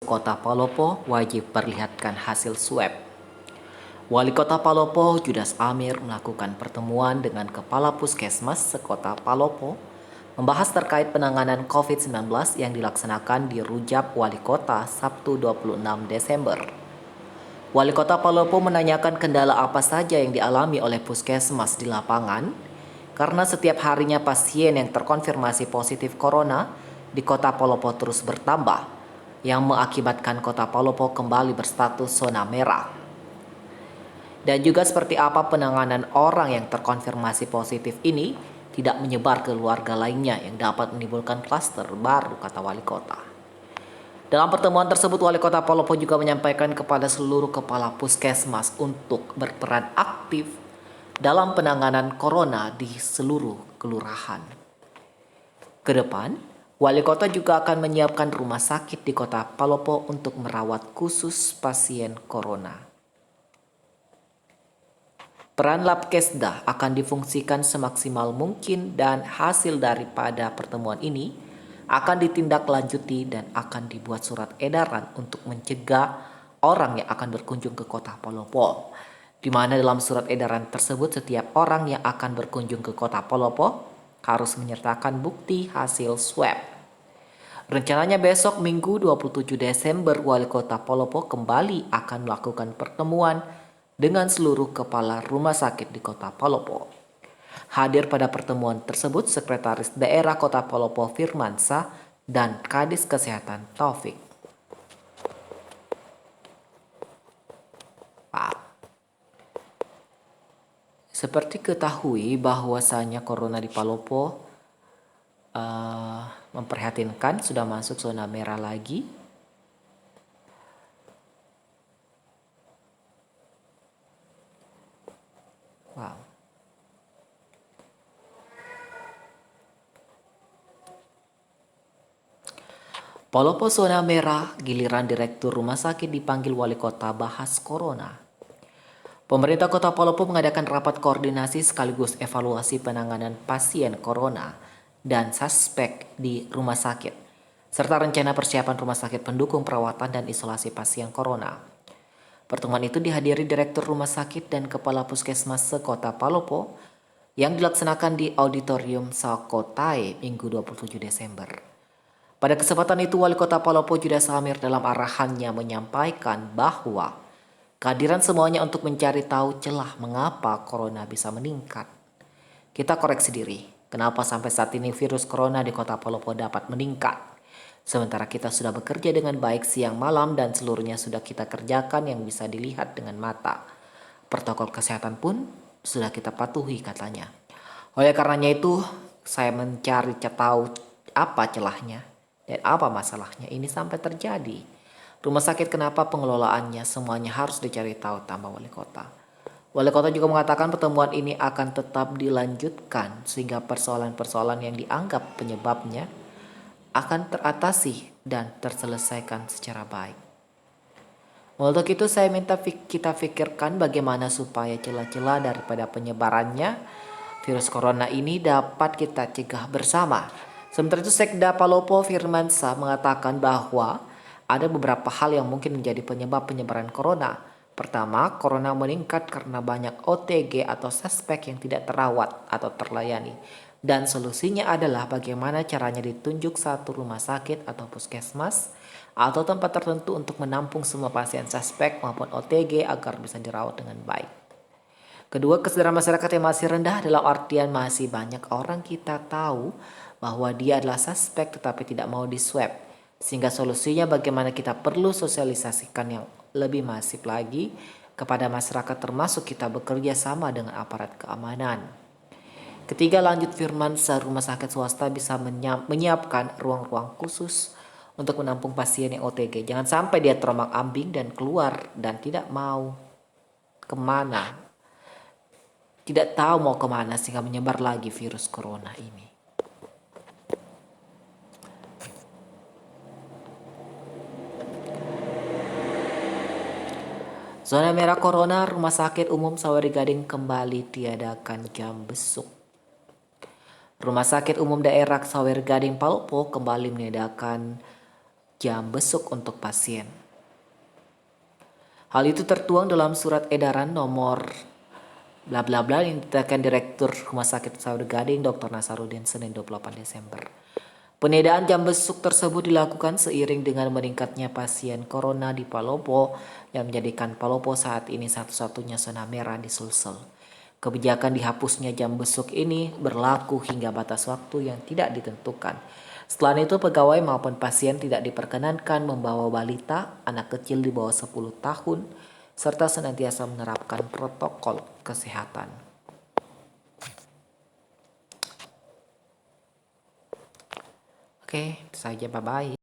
sekota Palopo wajib perlihatkan hasil swab. Wali Kota Palopo, Judas Amir, melakukan pertemuan dengan Kepala Puskesmas sekota Palopo membahas terkait penanganan COVID-19 yang dilaksanakan di Rujak Wali Kota Sabtu 26 Desember. Wali Kota Palopo menanyakan kendala apa saja yang dialami oleh Puskesmas di lapangan karena setiap harinya pasien yang terkonfirmasi positif corona di Kota Palopo terus bertambah yang mengakibatkan Kota Palopo kembali berstatus zona merah. Dan juga seperti apa penanganan orang yang terkonfirmasi positif ini tidak menyebar ke keluarga lainnya yang dapat menimbulkan klaster baru, kata Wali Kota. Dalam pertemuan tersebut, Wali Kota Palopo juga menyampaikan kepada seluruh kepala puskesmas untuk berperan aktif dalam penanganan corona di seluruh kelurahan. Kedepan, Wali Kota juga akan menyiapkan rumah sakit di Kota Palopo untuk merawat khusus pasien corona. Peran Labkesda akan difungsikan semaksimal mungkin dan hasil daripada pertemuan ini akan ditindaklanjuti dan akan dibuat surat edaran untuk mencegah orang yang akan berkunjung ke Kota Palopo. Di mana dalam surat edaran tersebut setiap orang yang akan berkunjung ke Kota Palopo harus menyertakan bukti hasil swab. Rencananya besok Minggu 27 Desember Wali Kota Palopo kembali akan melakukan pertemuan dengan seluruh kepala rumah sakit di Kota Palopo. Hadir pada pertemuan tersebut Sekretaris Daerah Kota Palopo Firmansyah dan Kadis Kesehatan Taufik. Seperti ketahui bahwasanya corona di Palopo memprihatinkan, sudah masuk zona merah lagi. Palopo zona merah, giliran Direktur Rumah Sakit dipanggil Wali Kota bahas corona. Pemerintah Kota Palopo mengadakan rapat koordinasi sekaligus evaluasi penanganan pasien corona dan suspek di rumah sakit, serta rencana persiapan rumah sakit pendukung perawatan dan isolasi pasien corona. Pertemuan itu dihadiri Direktur Rumah Sakit dan Kepala Puskesmas sekota Palopo yang dilaksanakan di Auditorium Sakotae Minggu 27 Desember. Pada kesempatan itu, Wali Kota Palopo Judas Amir dalam arahannya menyampaikan bahwa kehadiran semuanya untuk mencari tahu celah mengapa corona bisa meningkat. Kita koreksi diri, kenapa sampai saat ini virus corona di Kota Palopo dapat meningkat. Sementara kita sudah bekerja dengan baik siang malam dan seluruhnya sudah kita kerjakan yang bisa dilihat dengan mata. Protokol kesehatan pun sudah kita patuhi, katanya. Oleh karenanya itu, saya mencari tahu apa celahnya dan apa masalahnya ini sampai terjadi. Rumah sakit kenapa pengelolaannya semuanya harus dicari tahu, tambah Wali Kota. Wali Kota juga mengatakan pertemuan ini akan tetap dilanjutkan sehingga persoalan-persoalan yang dianggap penyebabnya akan teratasi dan terselesaikan secara baik. Untuk itu saya minta kita pikirkan bagaimana supaya celah-celah daripada penyebarannya virus corona ini dapat kita cegah bersama. Sementara itu Sekda Palopo Firmansyah mengatakan bahwa ada beberapa hal yang mungkin menjadi penyebab penyebaran corona. Pertama, corona meningkat karena banyak OTG atau suspek yang tidak terawat atau terlayani. Dan solusinya adalah bagaimana caranya ditunjuk satu rumah sakit atau puskesmas atau tempat tertentu untuk menampung semua pasien suspek maupun OTG agar bisa dirawat dengan baik. Kedua, kesadaran masyarakat yang masih rendah dalam artian masih banyak orang kita tahu bahwa dia adalah suspek tetapi tidak mau diswab. Sehingga solusinya bagaimana kita perlu sosialisasikan yang lebih masif lagi kepada masyarakat, termasuk kita bekerja sama dengan aparat keamanan. Ketiga, lanjut Firmansyah, rumah sakit swasta bisa menyiapkan ruang-ruang khusus untuk menampung pasien yang OTG. Jangan sampai dia terombang-ambing dan keluar dan tidak mau kemana. Tidak tahu mau kemana sehingga menyebar lagi virus corona ini. Zona merah corona, Rumah Sakit Umum Sawargading kembali tiadakan jam besuk. Rumah Sakit Umum Daerah Sawargading Palopo kembali meniadakan jam besuk untuk pasien. Hal itu tertuang dalam surat edaran nomor bla bla bla yang ditekan Direktur Rumah Sakit Saudi Gading Dr. Nasaruddin Senin 28 Desember. Penedaan jam besuk tersebut dilakukan seiring dengan meningkatnya pasien corona di Palopo yang menjadikan Palopo saat ini satu-satunya zona merah di Sulsel. Kebijakan dihapusnya jam besuk ini berlaku hingga batas waktu yang tidak ditentukan. Selain itu, pegawai maupun pasien tidak diperkenankan membawa balita, anak kecil di bawah 10 tahun, serta senantiasa menerapkan protokol kesehatan. Oke, itu saja. Bye-bye.